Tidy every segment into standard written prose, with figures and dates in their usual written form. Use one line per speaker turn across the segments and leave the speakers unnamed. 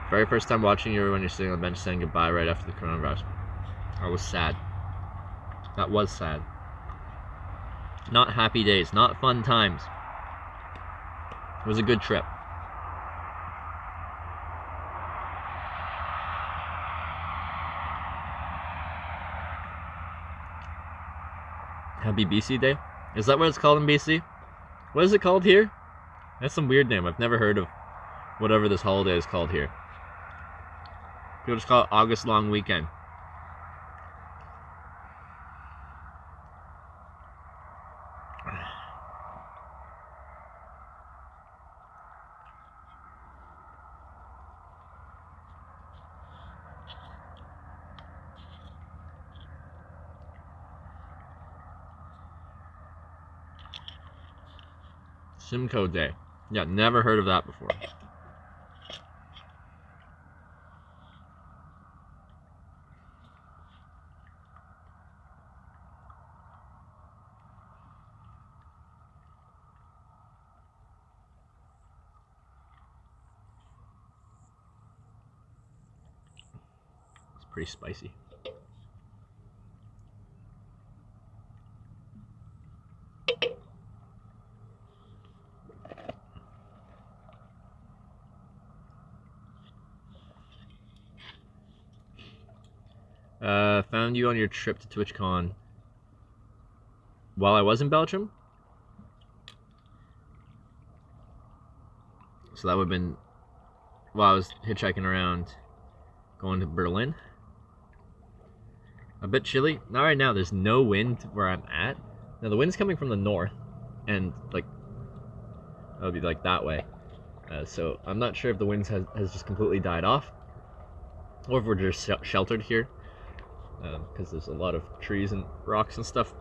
Very first time watching you when you're sitting on the bench saying goodbye right after the coronavirus. I was sad. That was sad. Not happy days, not fun times. It was a good trip. Happy BC Day? Is that what it's called in BC? What is it called here? That's some weird name. I've never heard of whatever this holiday is called here. People just call it August Long Weekend. Simcoe Day. Yeah, never heard of that before. It's pretty spicy. Found you on your trip to TwitchCon while I was in Belgium. So that would have been while I was hitchhiking around going to Berlin. A bit chilly. Not right now, there's no wind where I'm at. Now the wind's coming from the north, and like, it'll be like that way. So I'm not sure if the wind has just completely died off, or if we're just sheltered here. Because there's a lot of trees and rocks and stuff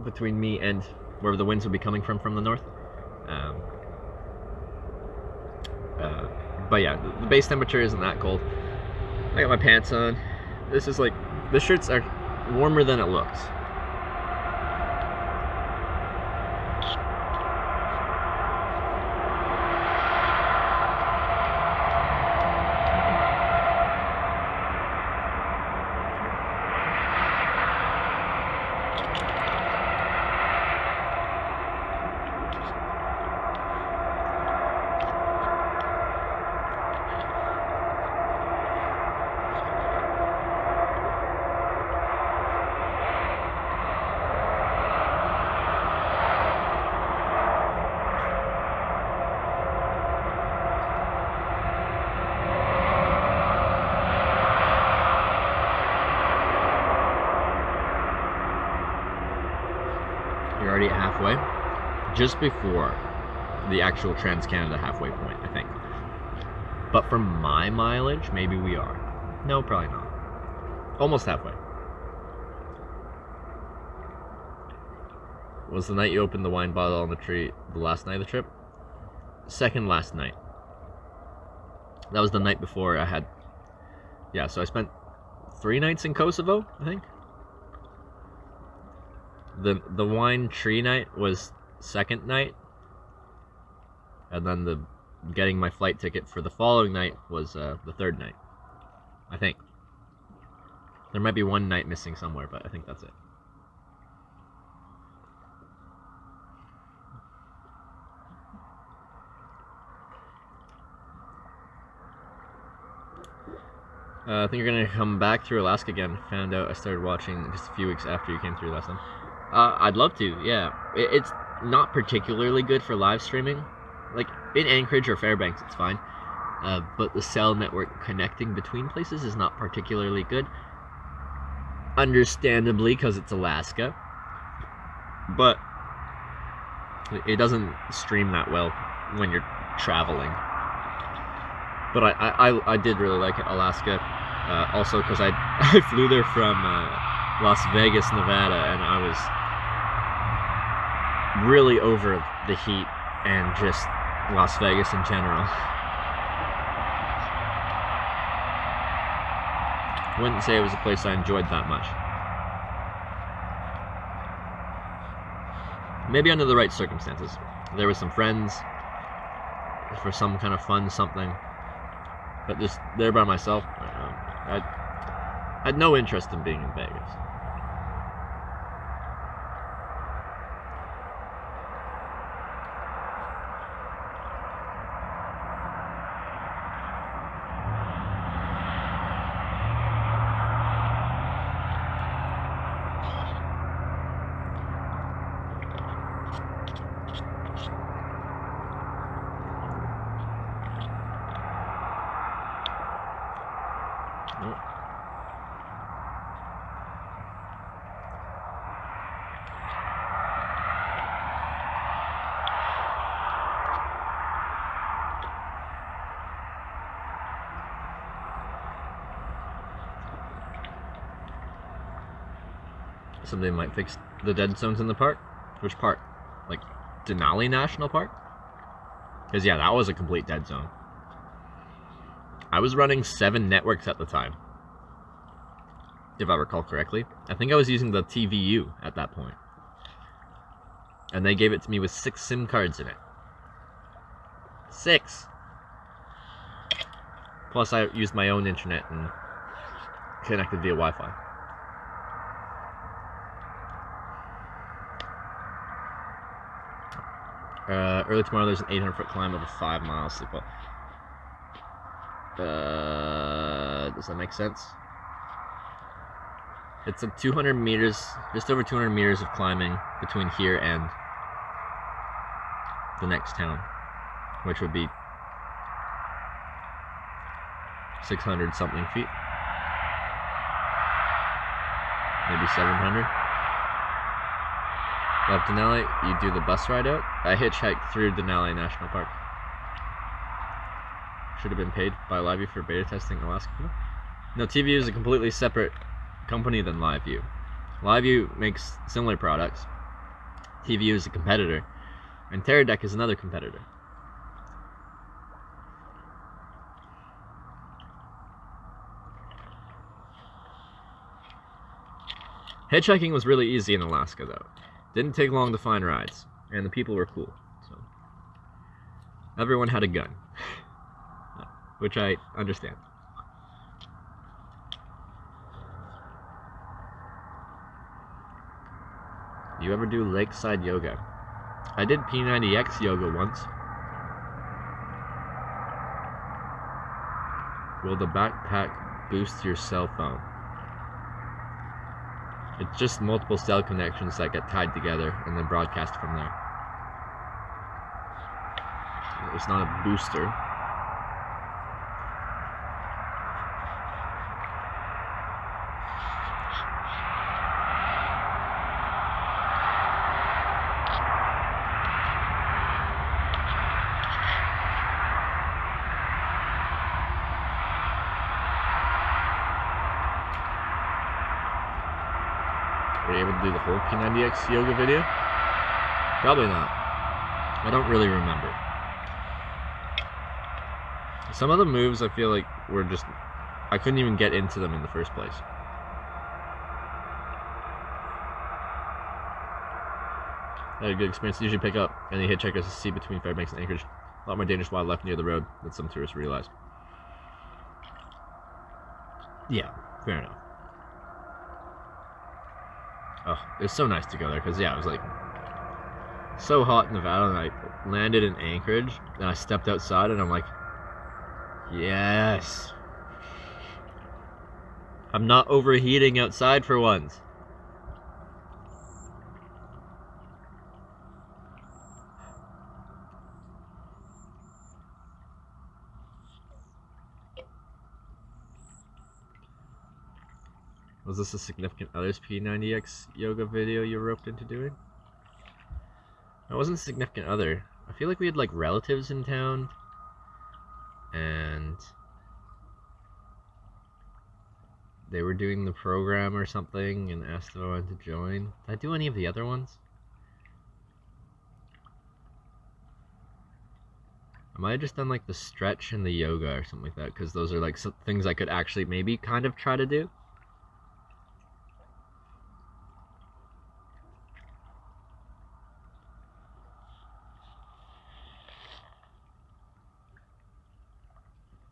between me and where the winds would be coming from the north. But yeah, the base temperature isn't that cold. I got my pants on. This is like, the shirts are warmer than it looks. You're already halfway. Just before the actual Trans-Canada halfway point, I think. But for my mileage, maybe we are. No, probably not. Almost halfway. Was the night you opened the wine bottle on the tree the last night of the trip? Second last night. That was the night before I had... Yeah, so I spent 3 nights in Kosovo, I think. The wine tree night was second night, and then the getting my flight ticket for the following night was the third night, I think. There might be one night missing somewhere, but I think that's it. I think you're gonna come back through Alaska again. Found out I started watching just a few weeks after you came through last time. I'd love to, yeah. It's not particularly good for live streaming. Like, in Anchorage or Fairbanks, it's fine. But the cell network connecting between places is not particularly good. Understandably, because it's Alaska. But it doesn't stream that well when you're traveling. But I did really like Alaska. Also, because I flew there from Las Vegas, Nevada, and I was really over the heat and just Las Vegas in general. Wouldn't say it was a place I enjoyed that much. Maybe under the right circumstances. There were some friends for some kind of fun something. But just there by myself, I had no interest in being in Vegas. Somebody might fix the dead zones in the park. Which park? Like Denali National Park? Because yeah, that was a complete dead zone. I was running 7 networks at the time, if I recall correctly. I think I was using the TVU at that point. And they gave it to me with 6 SIM cards in it. 6! Plus I used my own internet and connected via Wi-Fi. Early tomorrow there's an 800-foot climb over 5 miles. Sleep well. Does that make sense? It's a 200 meters, just over 200 meters of climbing between here and the next town, which would be 600 something feet, maybe 700. Love Denali, you do the bus ride out? I hitchhiked through Denali National Park. Should have been paid by LiveView for beta testing Alaska. No, TVU is a completely separate company than LiveView. LiveView makes similar products. TVU is a competitor, and Teradek is another competitor. Hitchhiking was really easy in Alaska, though. Didn't take long to find rides, and the people were cool. So everyone had a gun, which I understand. You ever do lakeside yoga? I did P90X yoga once. Will the backpack boost your cell phone? It's just multiple cell connections that get tied together and then broadcast from there. It's not a booster. Were you able to do the whole P90X yoga video? Probably not. I don't really remember. Some of the moves I feel like were just... I couldn't even get into them in the first place. I had a good experience. Usually pick up any hitchhikers to see between Fairbanks and Anchorage. A lot more dangerous wildlife near the road than some tourists realize. Yeah, fair enough. Oh, it was so nice to go there, because yeah, it was like so hot in Nevada, and I landed in Anchorage, and I stepped outside, and I'm like, yes, I'm not overheating outside for once. Was this a significant other's P90X yoga video you roped into doing? I wasn't a significant other. I feel like we had like relatives in town, and they were doing the program or something and asked if I wanted to join. Did I do any of the other ones? I might have just done like the stretch and the yoga or something like that, because those are like some things I could actually maybe kind of try to do.